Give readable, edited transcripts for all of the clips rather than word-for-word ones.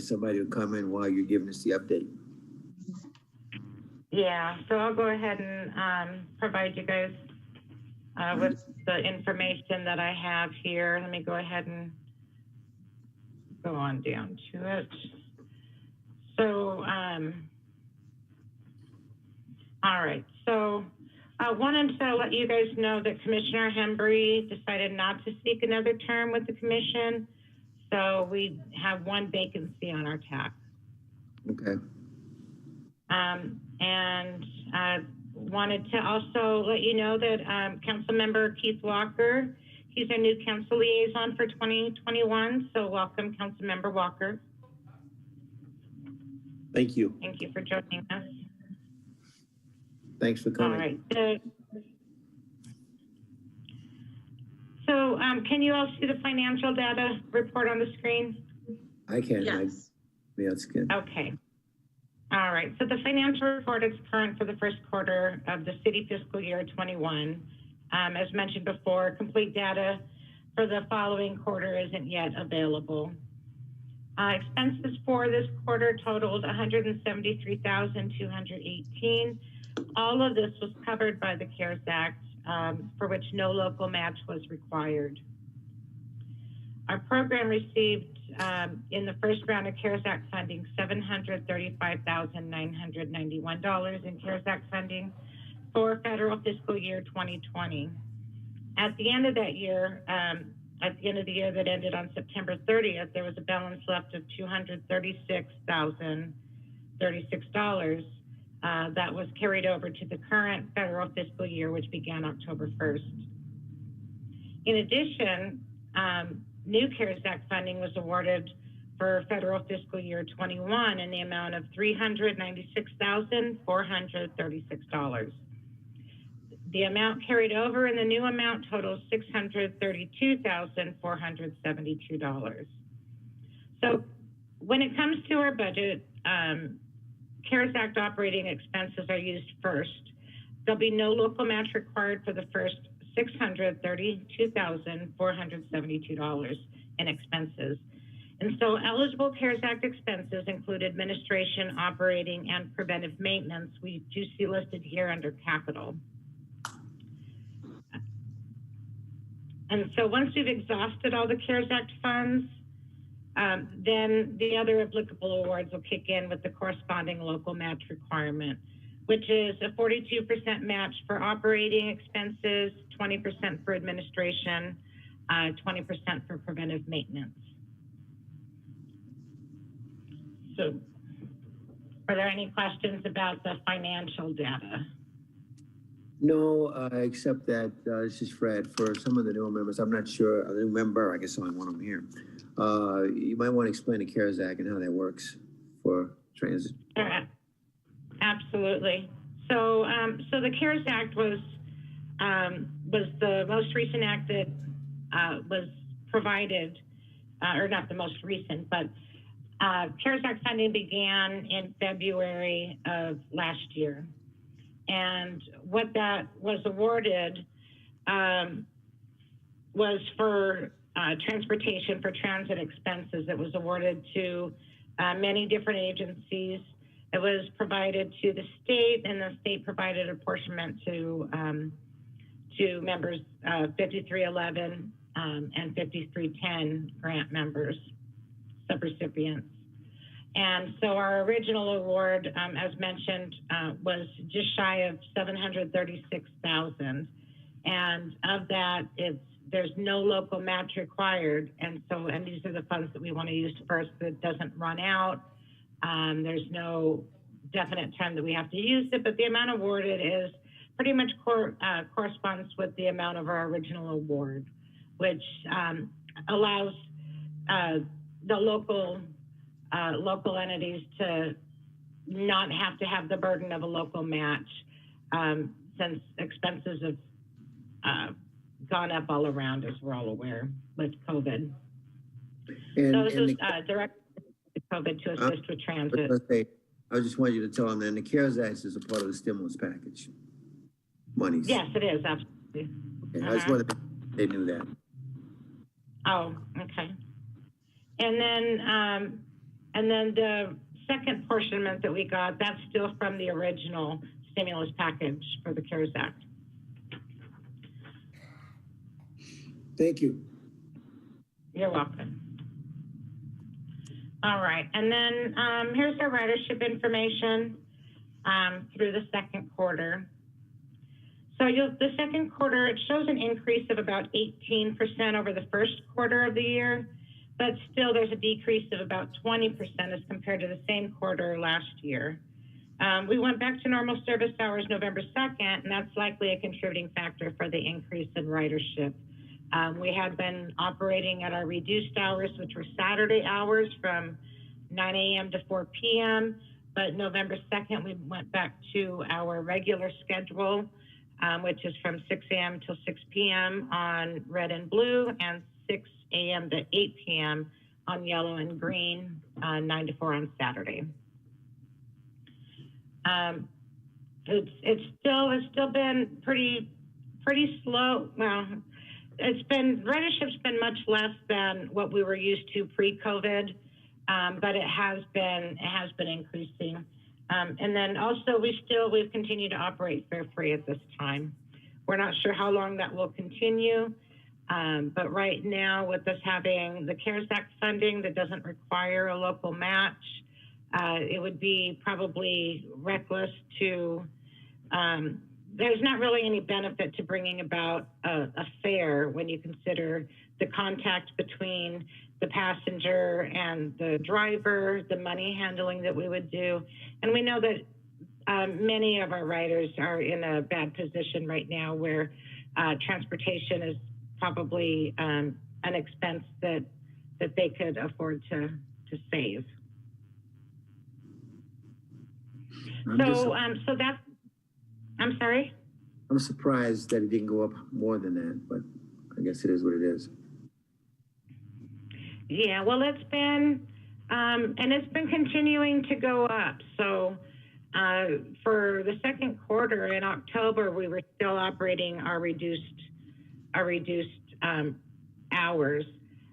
somebody to come in while you're giving us the update. Yeah, so I'll go ahead and provide you guys with the information that I have here. Let me go ahead and go on down to it. So, all right, so I wanted to let you guys know that Commissioner Hembry decided not to seek another term with the commission. So we have one vacancy on our TAC. Okay. And wanted to also let you know that Council Member Keith Walker, he's our new council liaison for 2021. So welcome, Council Member Walker. Thank you. Thank you for joining us. Thanks for coming. All right. So can you all see the financial data report on the screen? I can. Yes. Yeah, it's good. Okay. All right. So the financial report is current for the first quarter of the city fiscal year 21. As mentioned before, complete data for the following quarter isn't yet available. Expenses for this quarter totaled $173,218. All of this was covered by the CARES Act, for which no local match was required. Our program received in the first round of CARES Act funding $735,991 in CARES Act funding for federal fiscal year 2020. At the end of that year, at the end of the year that ended on September 30th, there was a balance left of $236,036 that was carried over to the current federal fiscal year, which began October 1st. In addition, new CARES Act funding was awarded for federal fiscal year 21 in the amount of $396,436. The amount carried over in the new amount totals $632,472. So when it comes to our budget, CARES Act operating expenses are used first. There'll be no local match required for the first $632,472 in expenses. And so eligible CARES Act expenses include administration, operating, and preventive maintenance. We do see listed here under capital. And so once we've exhausted all the CARES Act funds, then the other applicable awards will kick in with the corresponding local match requirement, which is a 42% match for operating expenses, 20% for administration, 20% for preventive maintenance. So are there any questions about the financial data? No, except that this is Fred. For some of the new members, I'm not sure. A new member, I guess only one of them here. You might want to explain the CARES Act and how that works for transit. Absolutely. So, so the CARES Act was the most recent act that was provided, or not the most recent, but CARES Act funding began in February of last year. And what that was awarded was for transportation for transit expenses. It was awarded to many different agencies. It was provided to the state, and the state provided apportionment to members 5311 and 5310 grant members, subrecipients. And so our original award, as mentioned, was just shy of $736,000. And of that, there's no local match required. And these are the funds that we want to use first that doesn't run out. There's no definite time that we have to use it, but the amount awarded is pretty much corresponds with the amount of our original award, which allows the local entities to not have to have the burden of a local match, since expenses have gone up all around, as we're all aware, with COVID. So this is direct to COVID to assist with transit. I just want you to tell them then the CARES Act is a part of the stimulus package. Monies. Yes, it is, absolutely. Okay, I just wanted to they knew that. Oh, okay. And then And then the second portionment that we got, that's still from the original stimulus package for the CARES Act. Thank you. You're welcome. All right, and then here's our ridership information through the second quarter. So the second quarter, it shows an increase of about 18% over the first quarter of the year, but still there's a decrease of about 20% as compared to the same quarter last year. We went back to normal service hours November 2nd, and that's likely a contributing factor for the increase in ridership. We had been operating at our reduced hours, which were Saturday hours from 9 a.m. to 4 p.m., but November 2nd, we went back to our regular schedule, which is from 6 a.m. till 6 p.m. on red and blue, and 6 a.m. to 8 p.m. on yellow and green, 9 to 4 on Saturday. It's still been pretty slow. Well, ridership's been much less than what we were used to pre-COVID, but it has been increasing. And then also we've continued to operate fare free at this time. We're not sure how long that will continue, but right now with us having the CARES Act funding that doesn't require a local match, it would be probably reckless to, there's not really any benefit to bringing about a fare when you consider the contact between the passenger and the driver, the money handling that we would do. And we know that many of our riders are in a bad position right now where transportation is probably an expense that they could afford to save. So that's, I'm sorry? I'm surprised that it didn't go up more than that, but I guess it is what it is. Yeah, well, it's been, and it's been continuing to go up. So for the second quarter in October, we were still operating our reduced hours.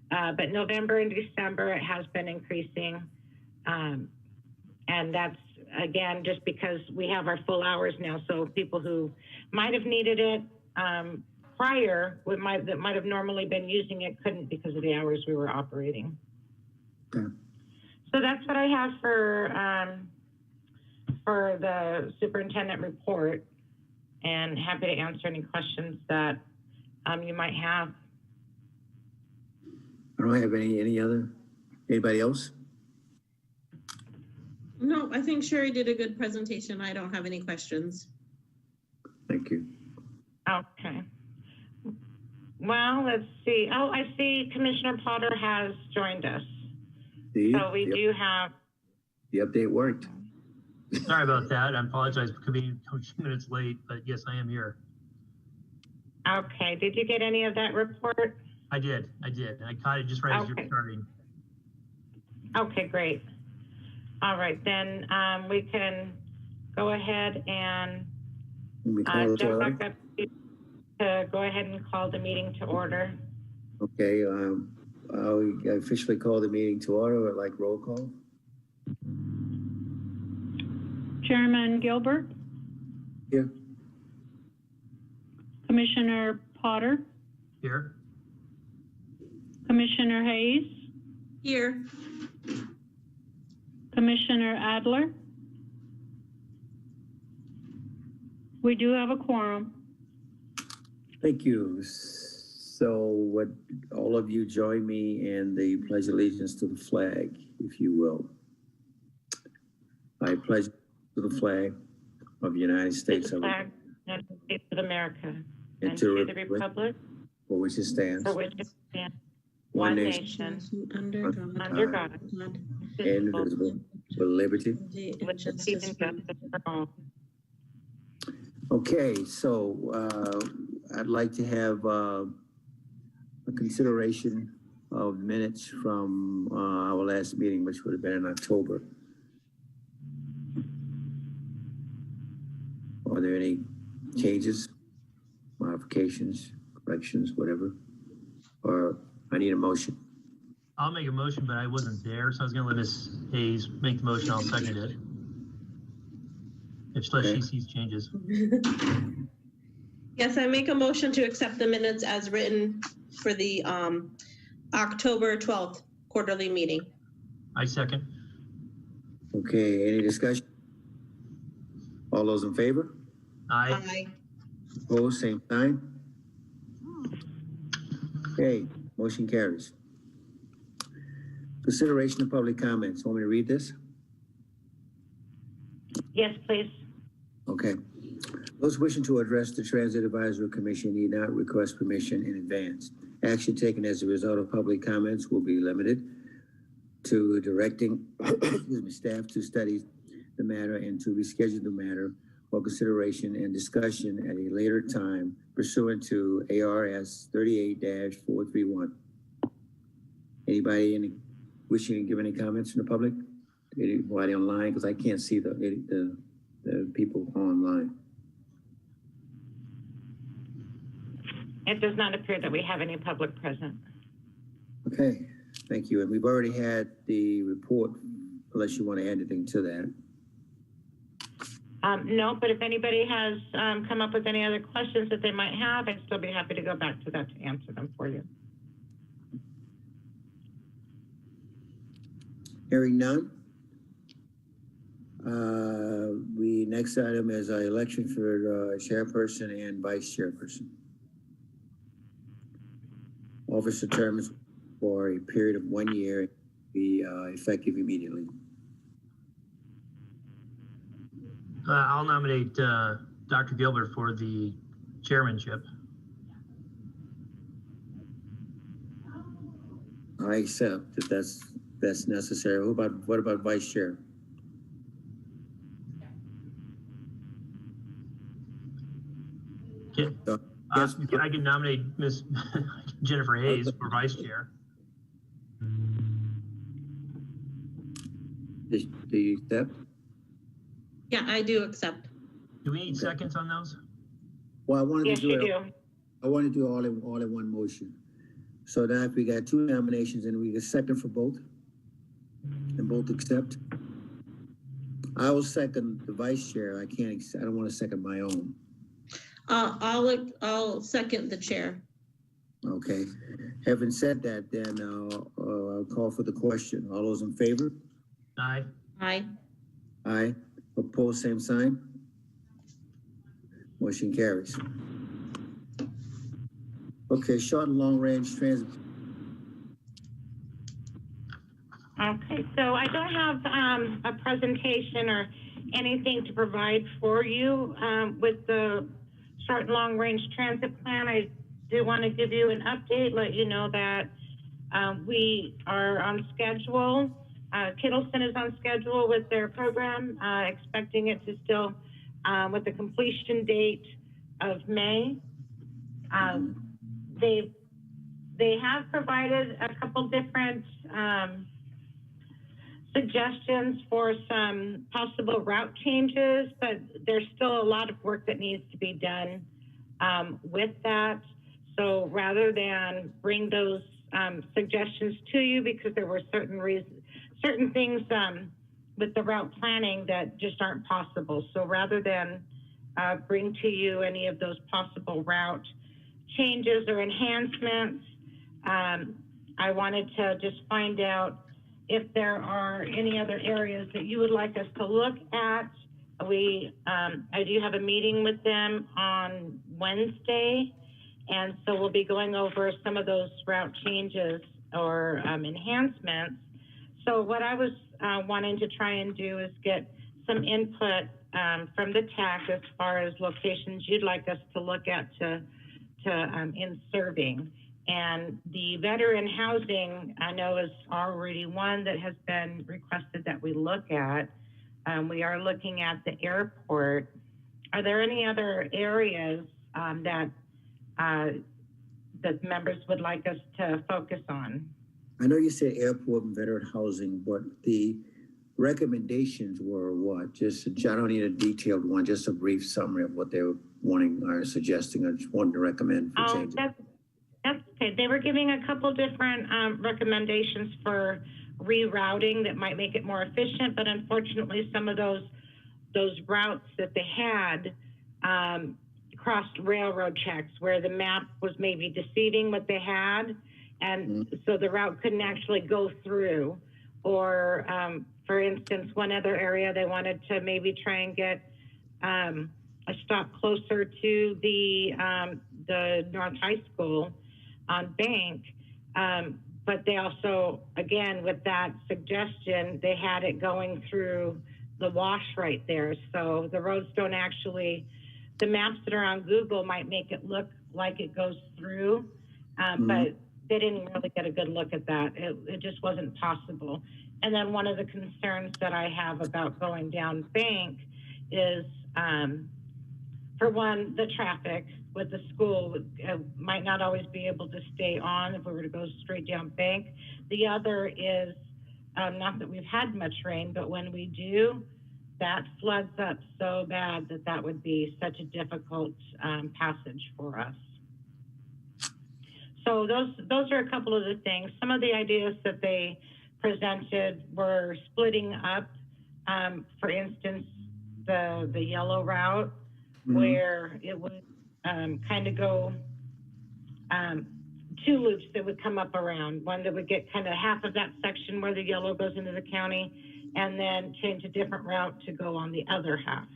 But November and December, it has been increasing. And that's, again, just because we have our full hours now. So people who might have needed it prior, that might have normally been using it, couldn't because of the hours we were operating. Okay. So that's what I have for the superintendent report, and happy to answer any questions that you might have. I don't have anybody else? No, I think Sherry did a good presentation. I don't have any questions. Thank you. Okay. Well, let's see. Oh, I see Commissioner Potter has joined us. So we do have. The update worked. Sorry about that. I apologize for being a few minutes late, but yes, I am here. Okay. Did you get any of that report? I did. I caught it just right as you're starting. Okay, great. All right, then we can go ahead and jump back up to go ahead and call the meeting to order. Okay, I'll officially call the meeting to order. I'd like roll call. Chairman Gilbert? Here. Commissioner Potter? Here. Commissioner Hayes? Here. Commissioner Adler? We do have a quorum. Thank you. So would all of you join me in the pledge allegiance to the flag, if you will. I pledge to the flag of the United States of America. United States of America. And to the republic for which it stands. For which it stands. One nation. Under God. Indivisible. With liberty. With justice for all. Okay, so I'd like to have a consideration of minutes from our last meeting, which would have been in October. Are there any changes, modifications, corrections, whatever? Or I need a motion. I'll make a motion, but I wasn't there, so I was gonna let Ms. Hayes make the motion. I'll second it. If she sees changes. Yes, I make a motion to accept the minutes as written for the October 12th quarterly meeting. I second. Okay, any discussion? All those in favor? Aye. Aye. Opposed, same sign. Okay, motion carries. Consideration of public comments. Want me to read this? Yes, please. Okay. Those wishing to address the Transit Advisory Commission need not request permission in advance. Action taken as a result of public comments will be limited to directing staff to study the matter and to reschedule the matter for consideration and discussion at a later time pursuant to ARS 38-431. Anybody wishing to give any comments from the public? Anybody online? Because I can't see the people online. It does not appear that we have any public present. Okay, thank you. And we've already had the report, unless you want to add anything to that. No, but if anybody has come up with any other questions that they might have, I'd still be happy to go back to that to answer them for you. Hearing none. The next item is our election for chairperson and vice chairperson. Officer terms for a period of 1 year, be effective immediately. I'll nominate Dr. Gilbert for the chairmanship. I accept if that's necessary. What about vice chair? I can nominate Ms. Jennifer Hayes for vice chair. Do you accept? Yeah, I do accept. Do we need seconds on those? Well, I wanted Yes, to do you it. do. I want to do all in one motion. So now if we got two nominations and we get second for both, and both accept, I will second the vice chair. I don't want to second my own. I'll second the chair. Okay. Having said that, then I'll call for the question. All those in favor? Aye. Aye. Aye. Opposed, same sign. Motion carries. Okay, short and long range transit. Okay, so I don't have a presentation or anything to provide for you with the short and long range transit plan. I do want to give you an update, let you know that we are on schedule. Kittleson is on schedule with their program, expecting it to still with the completion date of May. They have provided a couple different suggestions for some possible route changes, but there's still a lot of work that needs to be done with that. So rather than bring those suggestions to you, because there were certain things with the route planning that just aren't possible. So rather than bring to you any of those possible route changes or enhancements, I wanted to just find out if there are any other areas that you would like us to look at. I do have a meeting with them on Wednesday, and so we'll be going over some of those route changes or enhancements. So what I was wanting to try and do is get some input from the TAC as far as locations you'd like us to look at in serving. And the veteran housing, I know, is already one that has been requested that we look at. We are looking at the airport. Are there any other areas that members would like us to focus on? I know you said airport and veteran housing, but the recommendations were what? Just, I don't need a detailed one, just a brief summary of what they were wanting or suggesting or just wanting to recommend for changes. That's okay. They were giving a couple different recommendations for rerouting that might make it more efficient, but unfortunately, some of those routes that they had crossed railroad tracks where the map was maybe deceiving what they had, and so the route couldn't actually go through. Or, for instance, one other area they wanted to maybe try and get a stop closer to the North High School on Bank. But they also, again, with that suggestion, they had it going through the wash right there. So the roads don't actually, the maps that are on Google might make it look like it goes through, but they didn't really get a good look at that. It just wasn't possible. And then one of the concerns that I have about going down Bank is, for one, the traffic with the school might not always be able to stay on if we were to go straight down Bank. The other is, not that we've had much rain, but when we do, that floods up so bad that that would be such a difficult passage for us. So those are a couple of the things. Some of the ideas that they presented were splitting up, for instance, the yellow route, where it would kind of go two loops that would come up around. One that would get kind of half of that section where the yellow goes into the county, and then change a different route to go on the other half,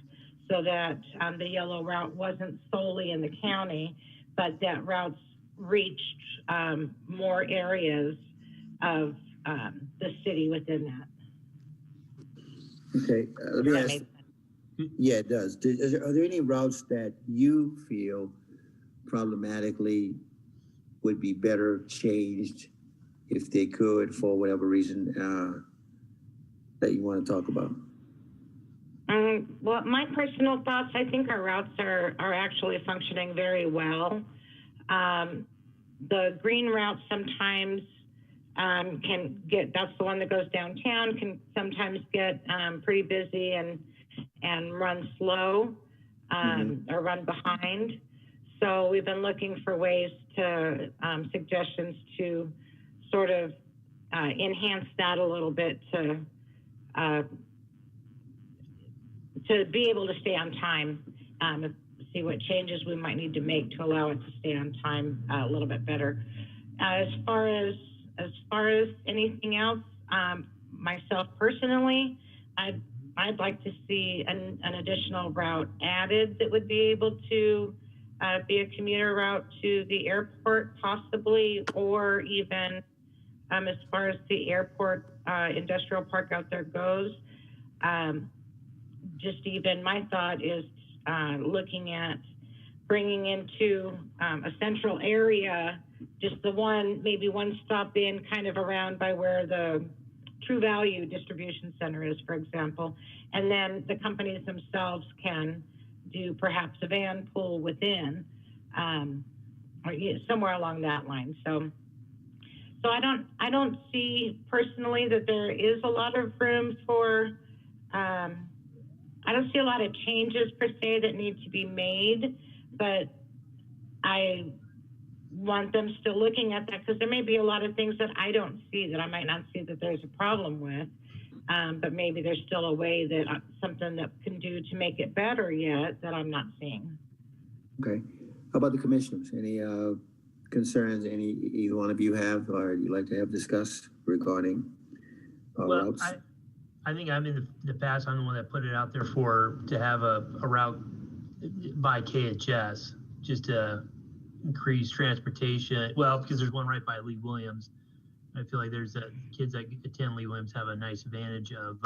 so that the yellow route wasn't solely in the county, but that routes reached more areas of the city within that. Okay, let me ask. Yeah, it does. Are there any routes that you feel problematically would be better changed if they could, for whatever reason, that you want to talk about? Well, my personal thoughts, I think our routes are actually functioning very well. The green route sometimes can get, that's the one that goes downtown, can sometimes get pretty busy and run slow or run behind. So we've been looking for ways to, suggestions to sort of enhance that a little bit to be able to stay on time, see what changes we might need to make to allow it to stay on time a little bit better. As far as anything else, myself personally, I'd like to see an additional route added that would be able to be a commuter route to the airport possibly, or even as far as the airport industrial park out there goes. Just even my thought is looking at bringing into a central area, just the one, maybe one stop in kind of around by where the True Value Distribution Center is, for example, and then the companies themselves can do perhaps a van pool within, or somewhere along that line. So I don't see personally that there is a lot of room for, I don't see a lot of changes per se that need to be made, but I want them still looking at that, because there may be a lot of things that I don't see, that I might not see that there's a problem with, but maybe there's still a way that something that can do to make it better yet that I'm not seeing. Okay. How about the commissioners? Any concerns either one of you have, or you'd like to have discussed regarding routes? I think I'm in the past, I'm the one that put it out there to have a route by KHS, just to increase transportation. Well, because there's one right by Lee Williams. I feel like there's kids that attend Lee Williams have a nice advantage of,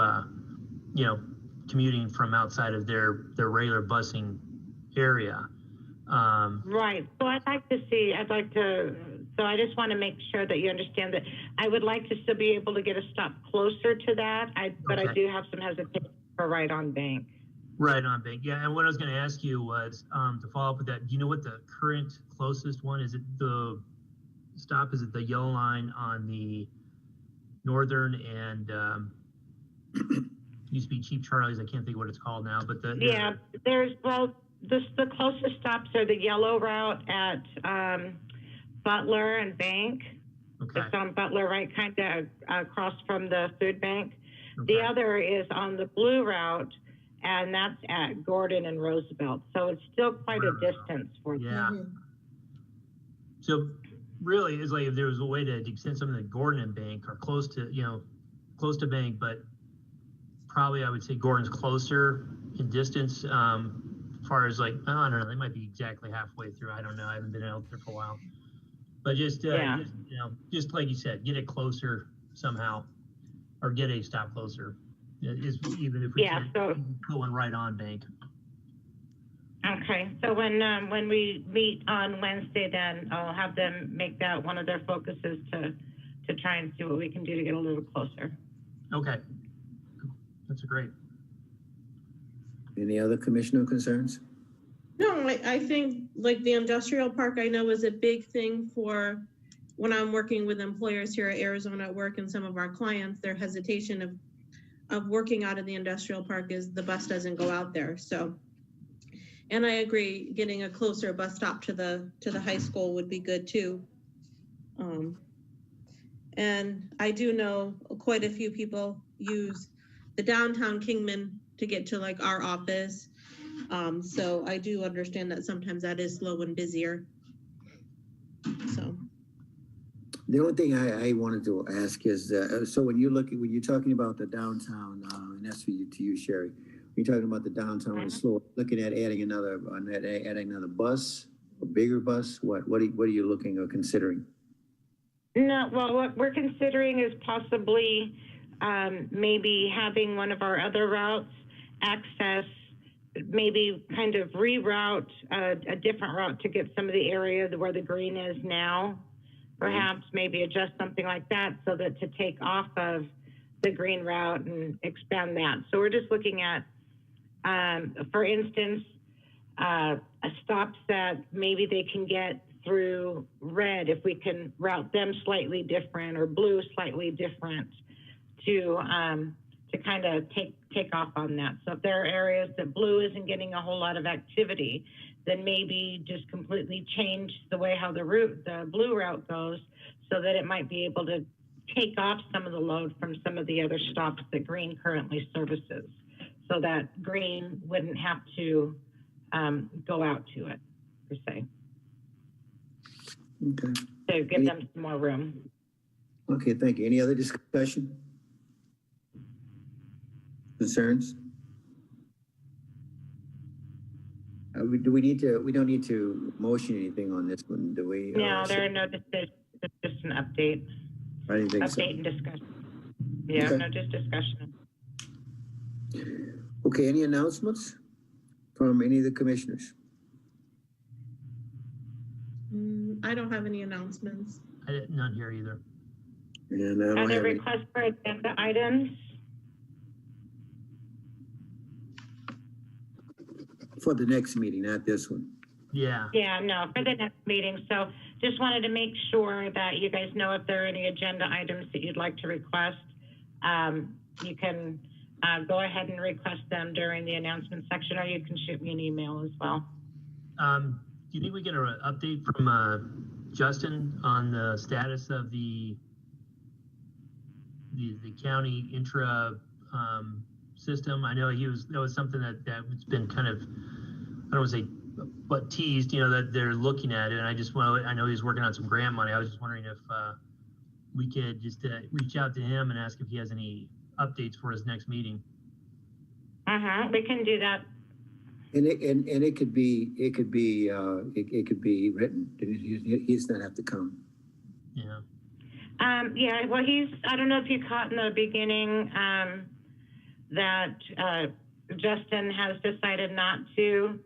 commuting from outside of their regular busing area. Right. So so I just want to make sure that you understand that I would like to still be able to get a stop closer to that. But I do have some hesitation for right on Bank. Right on Bank. Yeah. And what I was going to ask you was, to follow up with that, do you know what the current closest one is? It the stop? Is it the yellow line on the northern and, used to be Cheap Charlie's? I can't think of what it's called now, but the closest stops are the yellow route at Butler and Bank. Okay. It's on Butler, right, kind of across from the food bank. Okay. The other is on the blue route, and that's at Gordon and Roosevelt. So it's still quite a distance for them. Yeah. So really, it's like if there was a way to extend some of the Gordon and Bank or close to, close to Bank, but probably I would say Gordon's closer in distance. As far as like, I don't know, they might be exactly halfway through. I don't know. I haven't been out there for a while. But just just like you said, get it closer somehow, or get a stop closer. Even if we can't go one right on Bank. Okay, so when we meet on Wednesday, then I'll have them make that one of their focuses to try and see what we can do to get a little closer. Okay, that's great. Any other commissioner concerns? No, I think like the industrial park, I know is a big thing for when I'm working with employers here at Arizona at work and some of our clients, their hesitation of working out of the industrial park is the bus doesn't go out there. So, and I agree, getting a closer bus stop to the high school would be good too. And I do know quite a few people use the downtown Kingman to get to like our office. So I do understand that sometimes that is slow and busier. So. The only thing I wanted to ask is, so when you're talking about the downtown, and that's for you, to you, Sherry, you're talking about the downtown and slow, looking at adding another bus, a bigger bus. What are you looking or considering? No, well, what we're considering is possibly maybe having one of our other routes access, maybe kind of reroute a different route to get some of the area where the green is now. Perhaps maybe adjust something like that so that to take off of the green route and expand that. So we're just looking at, for instance, stops that maybe they can get through red, if we can route them slightly different, or blue slightly different, to kind of take off on that. So if there are areas that blue isn't getting a whole lot of activity, then maybe just completely change the way how the blue route goes, so that it might be able to take off some of the load from some of the other stops that green currently services, so that green wouldn't have to go out to it, per se. Okay. To give them some more room. Okay, thank you. Any other discussion? Concerns? We don't need to motion anything on this one, do we? No, there are no decisions. It's just an update. I didn't think so. Update and discussion. Yeah, Okay. no, just discussion. Okay, any announcements from any of the commissioners? I don't have any announcements. None here either. And I don't Are there have any. requests for agenda items? For the next meeting, not this one. Yeah. Yeah, no, for the next meeting. So just wanted to make sure that you guys know if there are any agenda items that you'd like to request. You can go ahead and request them during the announcement section, or you can shoot me an email as well. Do you think we get an update from Justin on the status of the county intra system? I know that was something that's been kind of, I don't want to say, but teased, that they're looking at it. And I know he's working on some grant money. I was just wondering if we could just reach out to him and ask if he has any updates for his next meeting. We can do that. And it could be written. He does not have to come. Yeah. Yeah, well, I don't know if you caught in the beginning that Justin has decided not to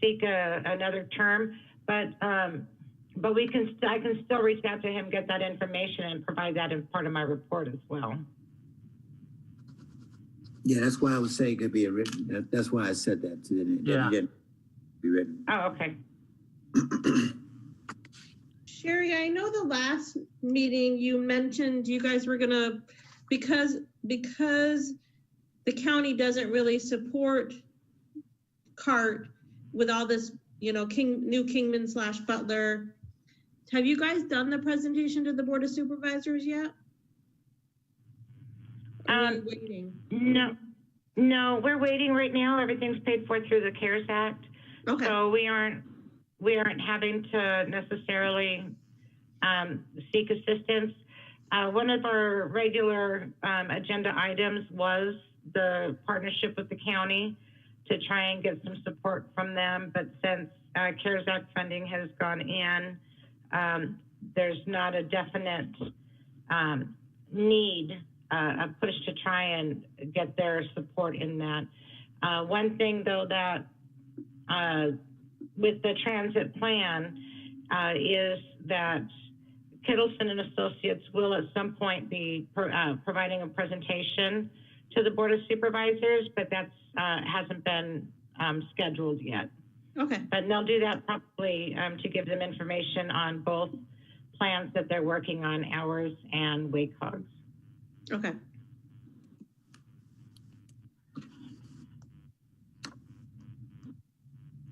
seek another term, but I can still reach out to him, get that information, and provide that as part of my report as well. Yeah, that's why I was saying it could be a written. That's why I said that. So that Yeah. it didn't be written. Oh, okay. Sherry, I know the last meeting you mentioned you guys were gonna, because the county doesn't really support CART with all this, new Kingman / Butler Have you guys done the presentation to the Board of Supervisors yet? Or are you waiting? No, we're waiting right now. Everything's paid for through the CARES Act. Okay, So we aren't having to necessarily seek assistance. One of our regular agenda items was the partnership with the county to try and get some support from them. But since CARES Act funding has gone in, there's not a definite need, a push to try and get their support in that. One thing though that with the transit plan is that Kittleson and Associates will at some point be providing a presentation to the Board of Supervisors, but that's hasn't been scheduled yet. okay, But they'll do that probably to give them information on both plans that they're working on, ours and WACOG's. okay.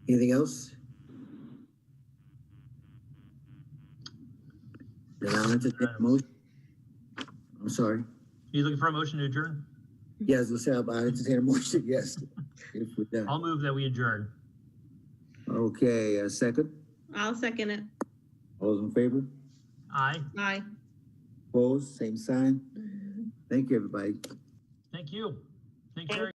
Anything else? Then I'll entertain a motion. I'm sorry. Are you looking for a motion to adjourn? Yes, let's have, I entertain a motion, yes. If we're done. I'll move that we adjourn. Okay, a second. I'll second it. All those in favor? Aye. Aye. Opposed, same sign. Thank you, everybody. Thank you. Thank you.